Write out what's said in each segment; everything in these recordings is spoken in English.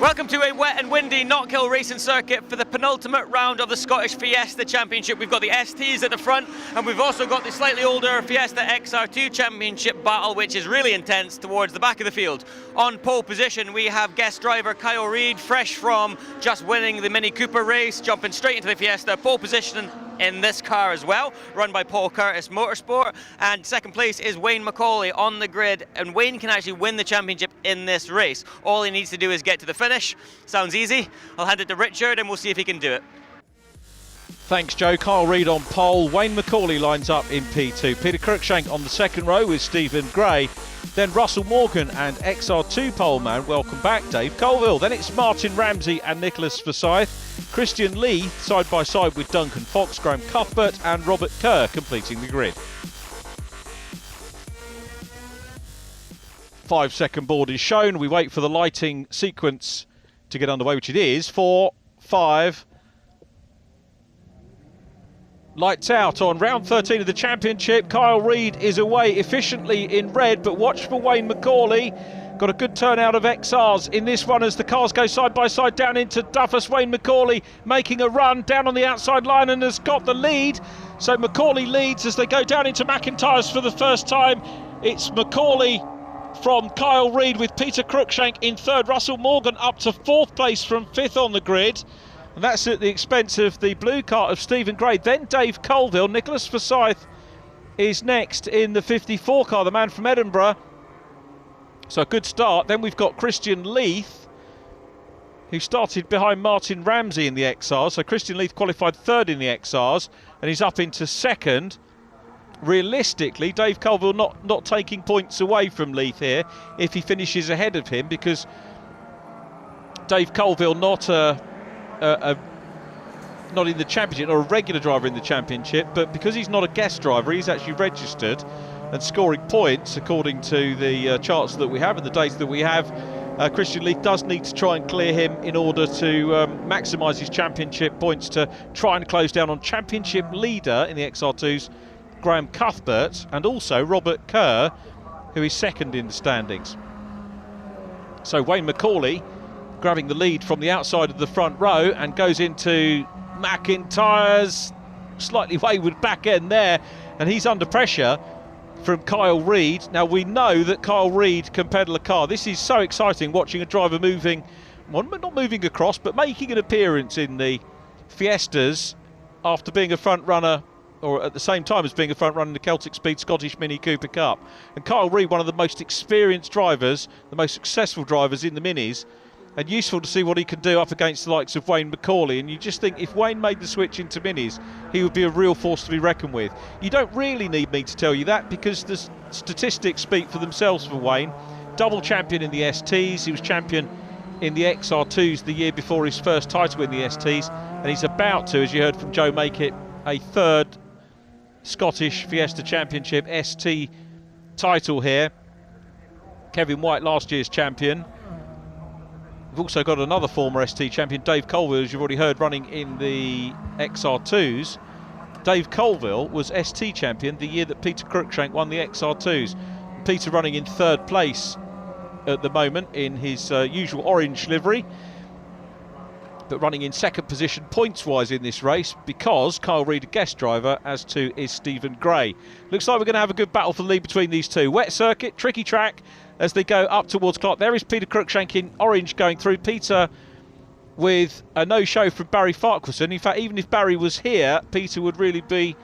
Welcome to a wet and windy Knockhill racing circuit for the penultimate round of the Scottish Fiesta Championship. We've got the STs at the front, and we've also got the slightly older Fiesta XR2 Championship battle, which is really intense, towards the back of the field. On pole position, we have guest driver Kyle Reid, fresh from just winning the Mini Cooper race, jumping straight into the Fiesta. Pole position in this car as well, run by Paul Curtis Motorsport, and second place is Wayne Macaulay on the grid, and Wayne can actually win the championship in this race. All he needs to do is get to the finish. Sounds easy. I'll hand it to Richard and we'll see if he can do it. Thanks, Joe. Kyle Reid on pole. Wayne Macaulay lines up in P2. Peter Cruikshank on the second row with Stephen Gray. Then Russell Morgan and XR2 poleman. Welcome back, Dave Colville. Then it's Martin Ramsey and Nicholas Forsyth. Christian Lee side by side with Duncan Fox, Graham Cuthbert and Robert Kerr completing the grid. 5-second board is shown. We wait for the lighting sequence to get underway, which it is. 4, 5. Lights out on round 13 of the championship. Kyle Reid is away efficiently in red, but watch for Wayne Macaulay. Got a good turnout of XRs in this one as the cars go side by side down into Duffus. Wayne Macaulay making a run down on the outside line and has got the lead. So Macaulay leads as they go down into McIntyre's for the first time. It's Macaulay from Kyle Reid with Peter Cruikshank in third. Russell Morgan up to fourth place from fifth on the grid. And that's at the expense of the blue car of Stephen Gray. Then Dave Colville. Nicholas Forsyth is next in the 54 car, the man from Edinburgh. So a good start. Then we've got Christian Leith, who started behind Martin Ramsey in the XRs. So Christian Leith qualified third in the XRs, and he's up into second. Realistically, Dave Colville not taking points away from Leith here if he finishes ahead of him, because Dave Colville not in the championship, or a regular driver in the championship, but because he's not a guest driver, he's actually registered and scoring points according to the charts that we have and the data that we have. Christian Leith does need to try and clear him in order to maximise his championship points to try and close down on championship leader in the XR2s, Graham Cuthbert, and also Robert Kerr, who is second in the standings. So Wayne Macaulay grabbing the lead from the outside of the front row and goes into McIntyre's slightly wayward back end there, and he's under pressure from Kyle Reid. Now we know that Kyle Reid can pedal a car. This is so exciting, watching a driver moving, well, not moving across, but making an appearance in the Fiestas after being a front runner, or at the same time as being a front runner in the Celtic Speed Scottish Mini Cooper Cup. And Kyle Reid, one of the most experienced drivers, the most successful drivers in the Minis, and useful to see what he can do up against the likes of Wayne Macaulay. And you just think if Wayne made the switch into Minis, he would be a real force to be reckoned with. You don't really need me to tell you that, because the statistics speak for themselves for Wayne. Double champion in the STs, he was champion in the XR2s the year before his first title in the STs, and he's about to, as you heard from Joe, make it a third Scottish Fiesta Championship ST title here. Kevin White, last year's champion. We've also got another former ST champion, Dave Colville, as you've already heard, running in the XR2s. Dave Colville was ST champion the year that Peter Cruikshank won the XR2s. Peter running in third place at the moment in his usual orange livery, but running in second position points-wise in this race, because Kyle Reid, a guest driver, as too is Stephen Gray. Looks like we're going to have a good battle for the lead between these two. Wet circuit, tricky track as they go up towards Clark. There is Peter Cruikshank in orange going through. Peter with a no-show from Barry Farquharson. In fact, even if Barry was here, Peter would really be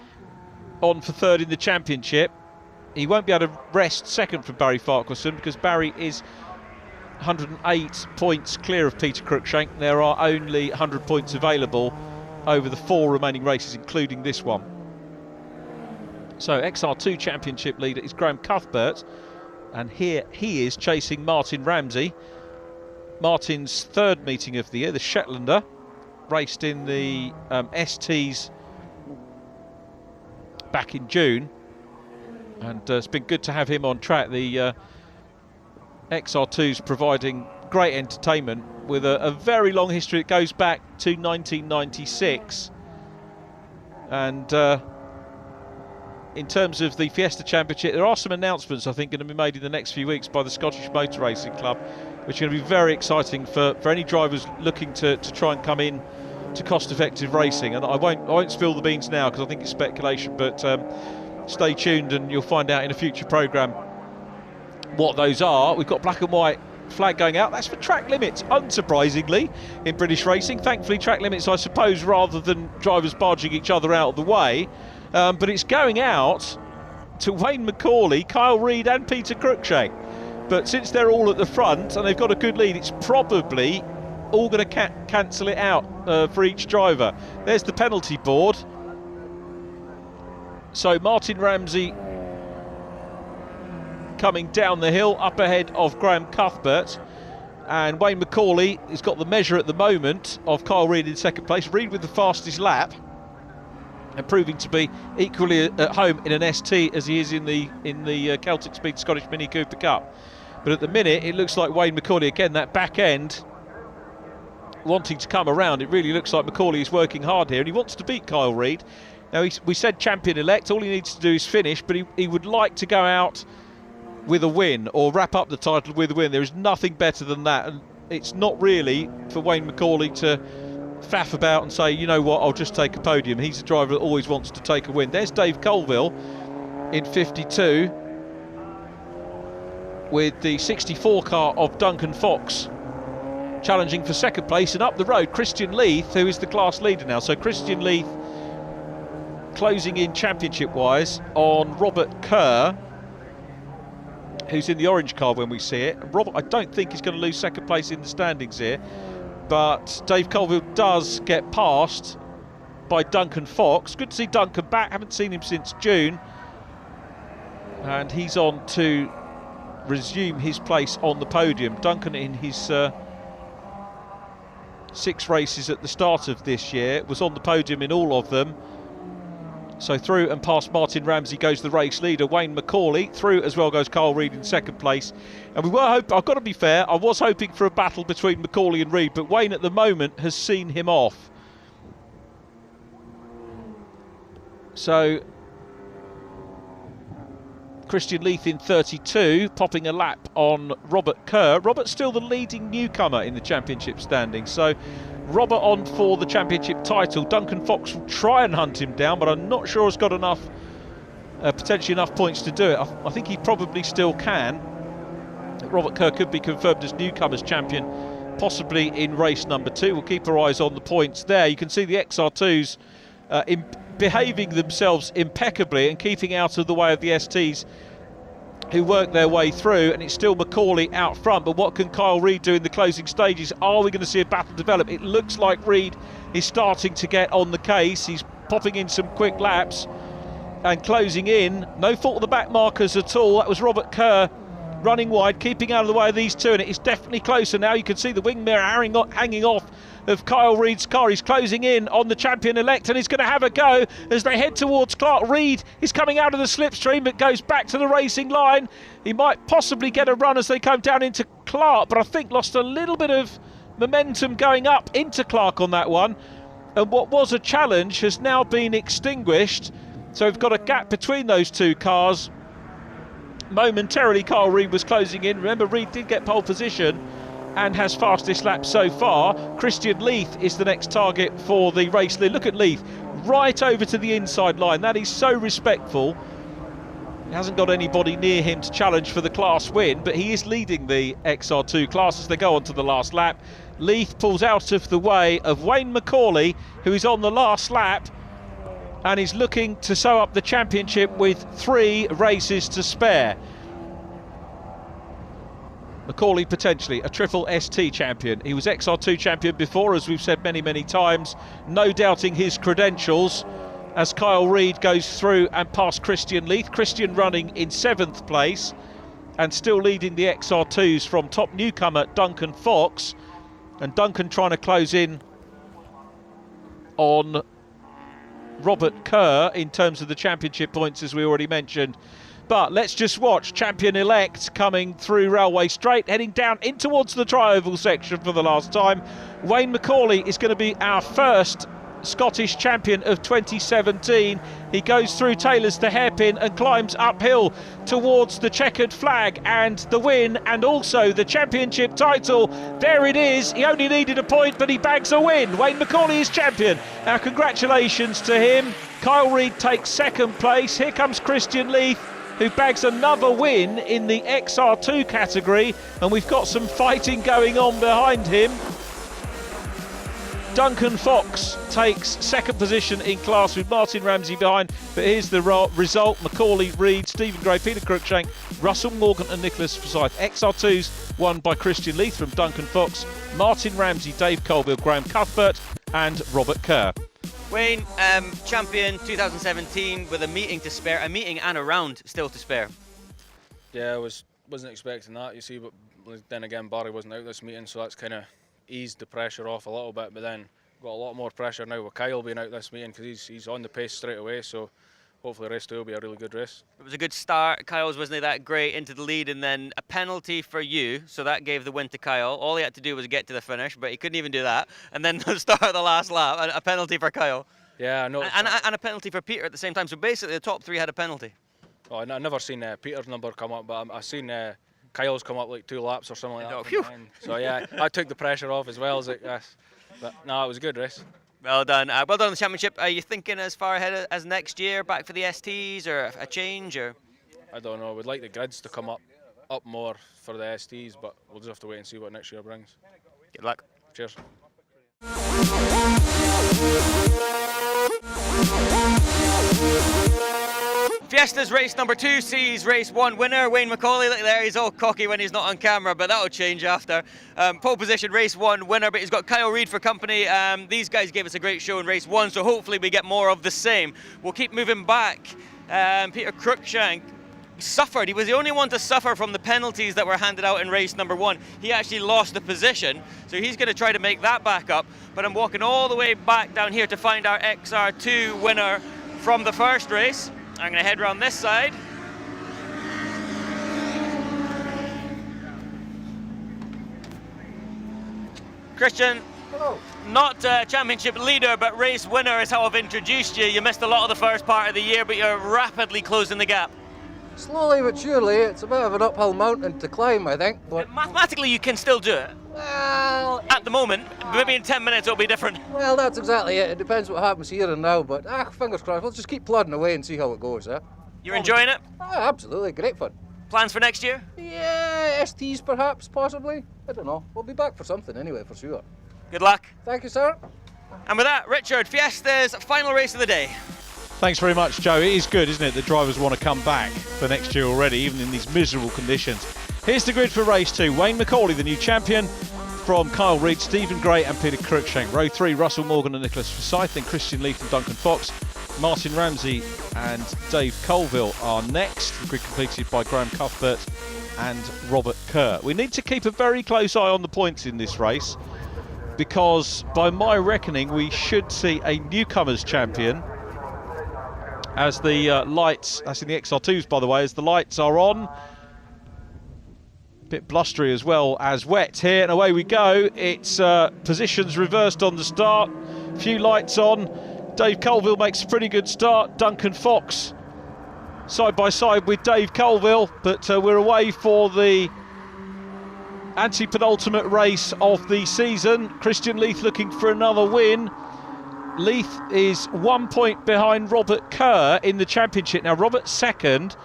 on for third in the championship. He won't be able to rest second from Barry Farquharson, because Barry is 108 points clear of Peter Cruikshank. There are only 100 points available over the 4 remaining races, including this one. So XR2 championship leader is Graham Cuthbert, and here he is chasing Martin Ramsey. Martin's third meeting of the year, the Shetlander, raced in the STs back in June, and it's been good to have him on track. The XR2's providing great entertainment with a very long history. It goes back to 1996, and in terms of the Fiesta Championship, there are some announcements I think going to be made in the next few weeks by the Scottish Motor Racing Club, which is going to be very exciting for any drivers looking to try and come in to cost-effective racing. And I won't spill the beans now because I think it's speculation, but stay tuned and you'll find out in a future programme what those are. We've got black and white flag going out. That's for track limits, unsurprisingly, in British racing. Thankfully, track limits, I suppose, rather than drivers barging each other out of the way. But it's going out to Wayne McCauley, Kyle Reid and Peter Cruikshank. But since they're all at the front and they've got a good lead, it's probably all going to cancel it out for each driver. There's the penalty board. So Martin Ramsey coming down the hill up ahead of Graham Cuthbert, and Wayne McCauley has got the measure at the moment of Kyle Reid in second place. Reid with the fastest lap and proving to be equally at home in an ST as he is in the Celtic Speed Scottish Mini Cooper Cup. But at the minute it looks like Wayne McCauley, again, that back end wanting to come around. It really looks like McCauley is working hard here and he wants to beat Kyle Reid. Now we said champion elect, all he needs to do is finish, but he would like to go out with a win or wrap up the title with a win. There is nothing better than that, and it's not really for Wayne McCauley to faff about and say, you know what, I'll just take a podium. He's a driver that always wants to take a win. There's Dave Colville in 52 with the 64 car of Duncan Fox challenging for second place, and up the road Christian Leith, who is the class leader now. So Christian Leith closing in championship wise on Robert Kerr, who's in the orange car when we see it. Robert, I don't think he's going to lose second place in the standings here, but Dave Colville does get passed by Duncan Fox. Good to see Duncan back, haven't seen him since June, and he's on to resume his place on the podium. Duncan, in his 6 races at the start of this year, was on the podium in all of them. So through and past Martin Ramsey goes the race leader, Wayne McCauley. Through as well goes Kyle Reid in second place. And we were hoping, I've got to be fair, I was hoping for a battle between McCauley and Reid, but Wayne at the moment has seen him off. So Christian Leith in 32, popping a lap on Robert Kerr. Robert's still the leading newcomer in the championship standings. So Robert on for the championship title. Duncan Fox will try and hunt him down, but I'm not sure he's got enough, potentially enough points to do it. I think he probably still can. Robert Kerr could be confirmed as newcomers champion, possibly in race number 2. We'll keep our eyes on the points there. You can see the XR2s behaving themselves impeccably and keeping out of the way of the STs who work their way through, and it's still McCauley out front. But what can Kyle Reid do in the closing stages? Are we going to see a battle develop? It looks like Reid is starting to get on the case. He's popping in some quick laps and closing in. No fault of the back markers at all. That was Robert Kerr running wide, keeping out of the way of these two, and it is definitely closer now. You can see the wing mirror hanging off of Kyle Reid's car. He's closing in on the champion-elect, and he's going to have a go as they head towards Clark. Reid is coming out of the slipstream, but goes back to the racing line. He might possibly get a run as they come down into Clark, but I think lost a little bit of momentum going up into Clark on that one. And what was a challenge has now been extinguished. So we've got a gap between those two cars. Momentarily, Kyle Reid was closing in. Remember, Reid did get pole position and has fastest lap so far. Christian Leith is the next target for the race lead. Look at Leith, right over to the inside line. That is so respectful. He hasn't got anybody near him to challenge for the class win, but he is leading the XR2 class as they go on to the last lap. Leith pulls out of the way of Wayne McCauley, who is on the last lap, and is looking to sew up the championship with 3 races to spare. McCauley potentially a triple ST champion. He was XR2 champion before, as we've said many, many times. No doubting his credentials as Kyle Reid goes through and past Christian Leith. Christian running in 7th place and still leading the XR2s from top newcomer Duncan Fox. And Duncan trying to close in on Robert Kerr in terms of the championship points, as we already mentioned. But let's just watch champion-elect coming through Railway Straight, heading down in towards the tri-oval section for the last time. Wayne McCauley is going to be our first Scottish champion of 2017. He goes through Taylor's to hairpin and climbs uphill towards the checkered flag and the win, and also the championship title. There it is. He only needed a point, but he bags a win. Wayne McCauley is champion. Now congratulations to him. Kyle Reid takes second place. Here comes Christian Leith, who bags another win in the XR2 category, and we've got some fighting going on behind him. Duncan Fox takes second position in class with Martin Ramsey behind, but here's the result: McCauley, Reid, Stephen Gray, Peter Cruikshank, Russell Morgan and Nicholas Forsyth. XR2s won by Christian Leith from Duncan Fox, Martin Ramsey, Dave Colville, Graham Cuthbert and Robert Kerr. Wayne, champion 2017 with a meeting to spare, a meeting and a round still to spare. Yeah, I wasn't expecting that, you see, but then again Barry wasn't out this meeting, so that's kind of eased the pressure off a little bit, but then got a lot more pressure now with Kyle being out this meeting because he's on the pace straight away, so hopefully race 2 will be a really good race. It was a good start. Kyle's wasn't that great into the lead, and then a penalty for you, so that gave the win to Kyle. All he had to do was get to the finish, but he couldn't even do that. And then the start of the last lap, a penalty for Kyle. Yeah, I know. And a penalty for Peter at the same time. So basically the top 3 had a penalty. Oh, I never seen Peter's number come up, but I've seen Kyle's come up like 2 laps or something like that. Phew. So yeah, I took the pressure off as well as it. Yes. But no, it was a good race. Well done. Well done on the championship. Are you thinking as far ahead as next year, back for the STs, or a change, or? I don't know. We'd like the grids to come up more for the STs, but we'll just have to wait and see what next year brings. Good luck. Cheers. Fiesta's race number 2 sees race 1 winner Wayne McCauley. Look there, he's all cocky when he's not on camera, but that'll change after. Pole position, race 1 winner, but he's got Kyle Reid for company. These guys gave us a great show in race 1, so hopefully we get more of the same. We'll keep moving back. Peter Cruikshank suffered. He was the only one to suffer from the penalties that were handed out in race number 1. He actually lost the position, so he's going to try to make that back up. But I'm walking all the way back down here to find our XR2 winner from the first race. I'm going to head around this side. Christian, hello. Not championship leader, but race winner is how I've introduced you. You missed a lot of the first part of the year, but you're rapidly closing the gap. Slowly but surely, it's a bit of an uphill mountain to climb, I think. But mathematically, you can still do it. Well, at the moment, maybe in 10 minutes it'll be different. Well, that's exactly it. It depends what happens here and now, but fingers crossed. We'll just keep plodding away and see how it goes, eh? You're enjoying it? Absolutely, great fun. Plans for next year? Yeah, STs perhaps, possibly. I don't know. We'll be back for something anyway, for sure. Good luck. Thank you, sir. And with that, Richard, Fiesta's final race of the day. Thanks very much, Joe. It is good, isn't it, that drivers want to come back for next year already, even in these miserable conditions. Here's the grid for race 2. Wayne McCauley, the new champion, from Kyle Reid, Stephen Gray and Peter Cruikshank. Row 3, Russell Morgan and Nicholas Forsyth, then Christian Leith and Duncan Fox. Martin Ramsey and Dave Colville are next. The grid completed by Graham Cuthbert and Robert Kerr. We need to keep a very close eye on the points in this race, because by my reckoning we should see a newcomers champion as the lights, that's in the XR2s by the way, as the lights are on. Bit blustery as well as wet here, and away we go. It's positions reversed on the start, few lights on. Dave Colville makes a pretty good start. Duncan Fox side by side with Dave Colville, but we're away for the anti-penultimate race of the season. Christian Leith looking for another win. Leith is 1 point behind Robert Kerr in the championship. Now Robert's second.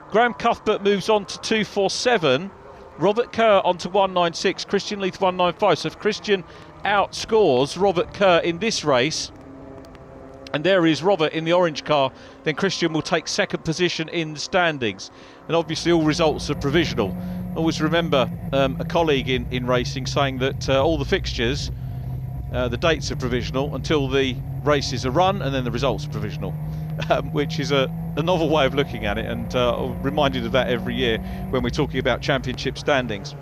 Graham Cuthbert moves on to 247. Robert Kerr on to 196. Christian Leith 195. So if Christian outscores Robert Kerr in this race, and there is Robert in the orange car, then Christian will take second position in the standings. And obviously all results are provisional. Always remember a colleague in racing saying that all the fixtures, the dates are provisional until the races are run, and then the results are provisional, which is a novel way of looking at it, and I'm reminded of that every year when we're talking about championship standings.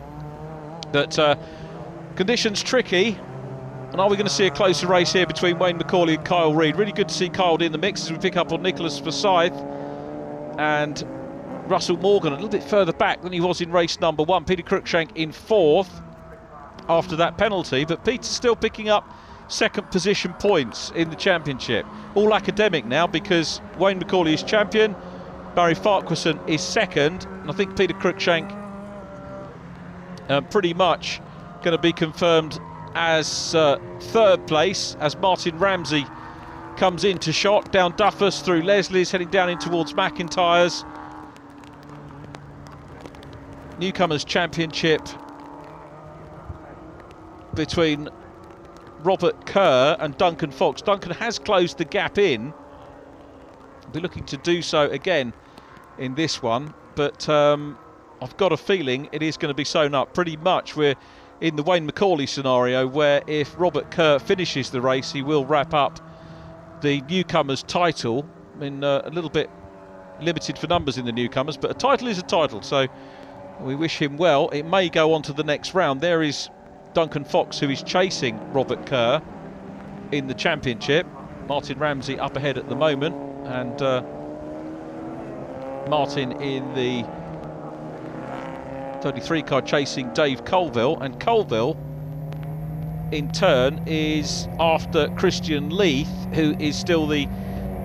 But conditions tricky, and are we going to see a closer race here between Wayne McCauley and Kyle Reid? Really good to see Kyle in the mix as we pick up on Nicholas Forsyth and Russell Morgan a little bit further back than he was in race number 1. Peter Cruikshank in 4th after that penalty, but Peter's still picking up second position points in the championship. All academic now, because Wayne McCauley is champion, Barry Farquharson is second, and I think Peter Cruikshank pretty much going to be confirmed as third place, as Martin Ramsey comes into shot down Duffus through Leslie's, heading down in towards McIntyre's. Newcomers Championship between Robert Kerr and Duncan Fox. Duncan has closed the gap in. He'll be looking to do so again in this one, but I've got a feeling it is going to be sewn up. Pretty much we're in the Wayne McCauley scenario, where if Robert Kerr finishes the race, he will wrap up the newcomers title. I mean, a little bit limited for numbers in the newcomers, but a title is a title, so we wish him well. It may go on to the next round. There is Duncan Fox, who is chasing Robert Kerr in the championship. Martin Ramsey up ahead at the moment, and Martin in the 33 car chasing Dave Colville, and Colville in turn is after Christian Leith, who is still the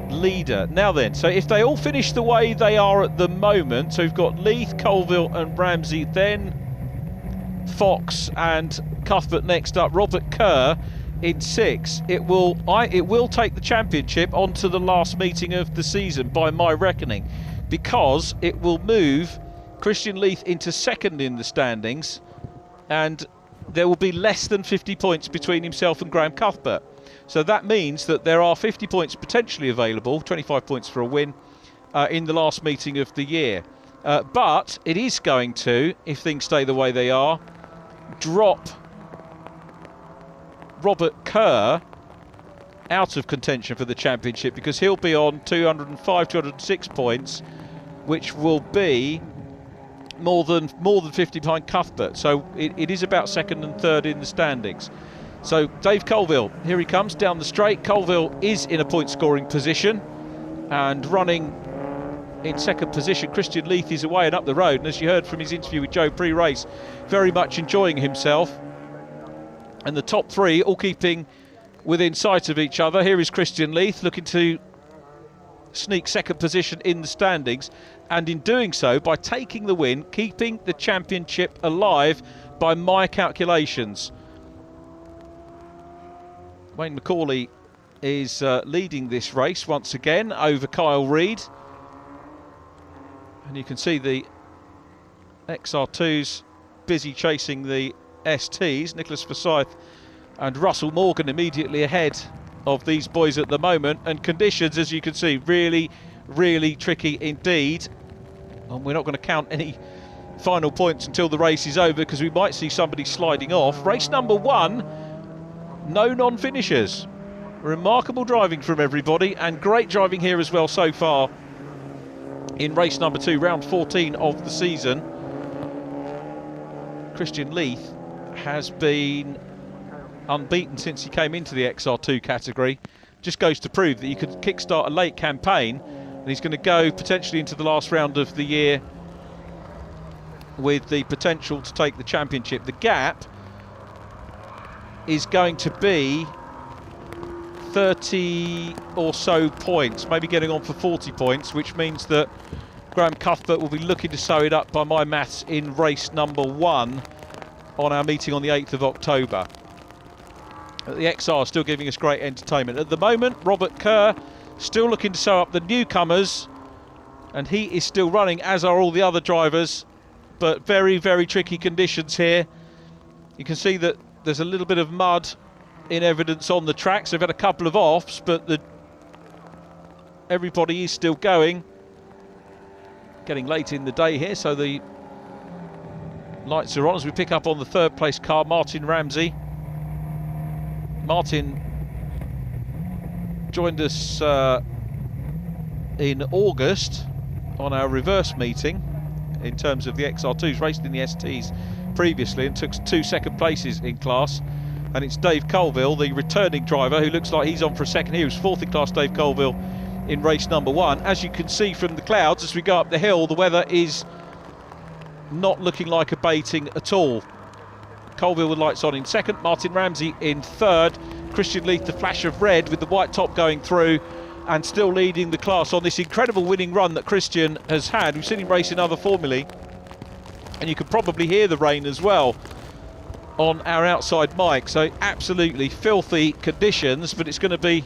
leader. Now then, so if they all finish the way they are at the moment, so we've got Leith, Colville and Ramsey, then Fox and Cuthbert next up, Robert Kerr in 6. It will take the championship onto the last meeting of the season by my reckoning, because it will move Christian Leith into second in the standings, and there will be less than 50 points between himself and Graham Cuthbert. So that means that there are 50 points potentially available, 25 points for a win, in the last meeting of the year. But it is going to, if things stay the way they are, drop Robert Kerr out of contention for the championship, because he'll be on 205, 206 points, which will be more than 50 behind Cuthbert. So it is about second and third in the standings. So Dave Colville, here he comes down the straight. Colville is in a point scoring position and running in second position. Christian Leith is away and up the road, and as you heard from his interview with Joe pre-race, very much enjoying himself. And the top three all keeping within sight of each other. Here is Christian Leith looking to sneak second position in the standings, and in doing so, by taking the win, keeping the championship alive by my calculations. Wayne McCauley is leading this race once again over Kyle Reid, and you can see the XR2s busy chasing the STs. Nicholas Forsyth and Russell Morgan immediately ahead of these boys at the moment, and conditions, as you can see, really tricky indeed, and we're not going to count any final points until the race is over, because we might see somebody sliding off. Race number 1, no non-finishers. Remarkable driving from everybody, and great driving here as well so far in race number 2, round 14 of the season. Christian Leith has been unbeaten since he came into the XR2 category. Just goes to prove that you could kickstart a late campaign, and he's going to go potentially into the last round of the year with the potential to take the championship. The gap is going to be 30 or so points, maybe getting on for 40 points, which means that Graham Cuthbert will be looking to sew it up by my maths in race number 1 on our meeting on the 8th of October. The XR still giving us great entertainment. At the moment, Robert Kerr still looking to sew up the newcomers, and he is still running, as are all the other drivers, but very tricky conditions here. You can see that there's a little bit of mud in evidence on the tracks. They've had a couple of offs, but everybody is still going. Getting late in the day here, so the lights are on as we pick up on the third place car, Martin Ramsey. Martin joined us in August on our reverse meeting in terms of the XR2s, raced in the STs previously and took 2 second places in class. And it's Dave Colville, the returning driver, who looks like he's on for a second here. He was 4th in class, Dave Colville, in race number 1. As you can see from the clouds as we go up the hill, the weather is not looking like abating at all. Colville with lights on in second, Martin Ramsey in third, Christian Leith, the flash of red with the white top going through and still leading the class on this incredible winning run that Christian has had. We've seen him race in other formulae, and you can probably hear the rain as well on our outside mic. So absolutely filthy conditions, but it's going to be,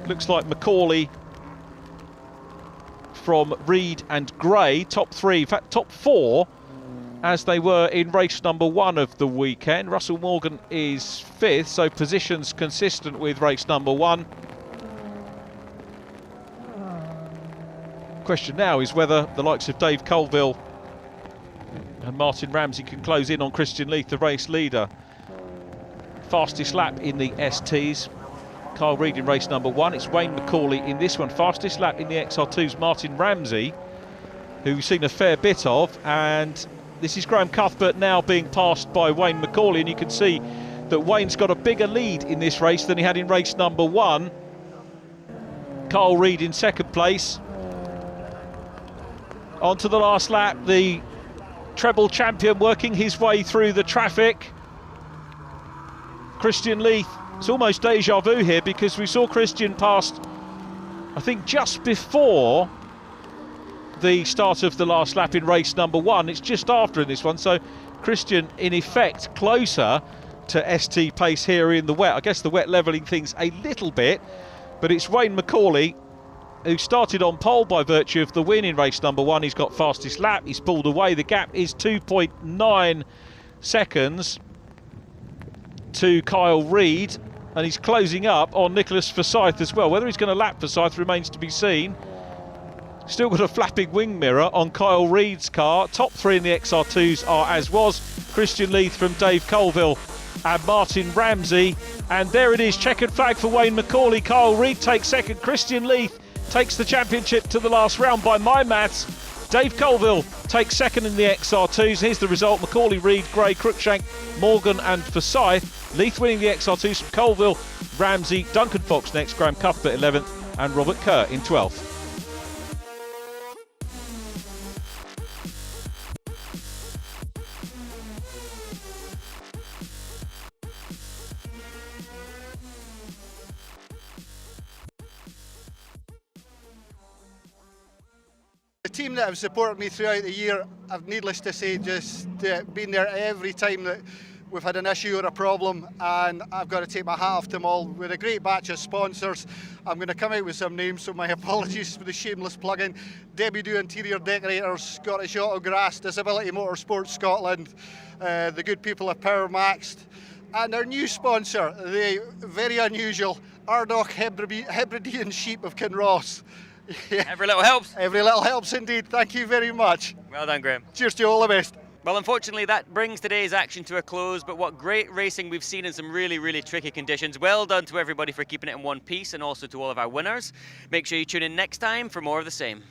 looks like Macaulay from Reed and Gray, top three, in fact top four, as they were in race number 1 of the weekend. Russell Morgan is 5th, so positions consistent with race number 1. Question now is whether the likes of Dave Colville and Martin Ramsey can close in on Christian Leith, the race leader. Fastest lap in the STs, Kyle Reid in race number 1. It's Wayne Macaulay in this one. Fastest lap in the XR2s, Martin Ramsey, who we've seen a fair bit of, and this is Graham Cuthbert now being passed by Wayne Macaulay, and you can see that Wayne's got a bigger lead in this race than he had in race number 1. Kyle Reid in 2nd place. On to the last lap, the treble champion working his way through the traffic. Christian Leith, it's almost deja vu here, because we saw Christian passed, I think, just before the start of the last lap in race number 1. It's just after in this one, so Christian in effect closer to ST pace here in the wet. I guess the wet levelling things a little bit, but it's Wayne Macaulay who started on pole by virtue of the win in race number 1. He's got fastest lap, he's pulled away. The gap is 2.9 seconds to Kyle Reid, and he's closing up on Nicholas Forsyth as well. Whether he's going to lap Forsyth remains to be seen. Still got a flapping wing mirror on Kyle Reid's car. Top 3 in the XR2s are as was Christian Leith from Dave Colville and Martin Ramsey. And there it is, checkered flag for Wayne Macaulay. Kyle Reid takes 2nd. Christian Leith takes the championship to the last round by my maths. Dave Colville takes 2nd in the XR2s. Here's the result: Macaulay, Reid, Gray, Cruikshank, Morgan and Forsyth. Leith winning the XR2s from Colville, Ramsey, Duncan Fox next, Graham Cuthbert 11th and Robert Kerr in 12th. The team that have supported me throughout the year, I've needless to say just been there every time that we've had an issue or a problem, and I've got to take my hat off to them all. We're a great batch of sponsors. I'm going to come out with some names, so my apologies for the shameless plug-in. Debbie Do Interior Decorators, Scottish Autograss, Disability Motorsports Scotland, the good people of Power Maxed, and our new sponsor, the very unusual Ardagh Hebridean Sheep of Kinross. Yeah. Every little helps. Every little helps indeed. Thank you very much. Well done, Graham. Cheers to you, all the best. Well, unfortunately, that brings today's action to a close, but what great racing we've seen in some really, really tricky conditions. Well done to everybody for keeping it in one piece, and also to all of our winners. Make sure you tune in next time for more of the same.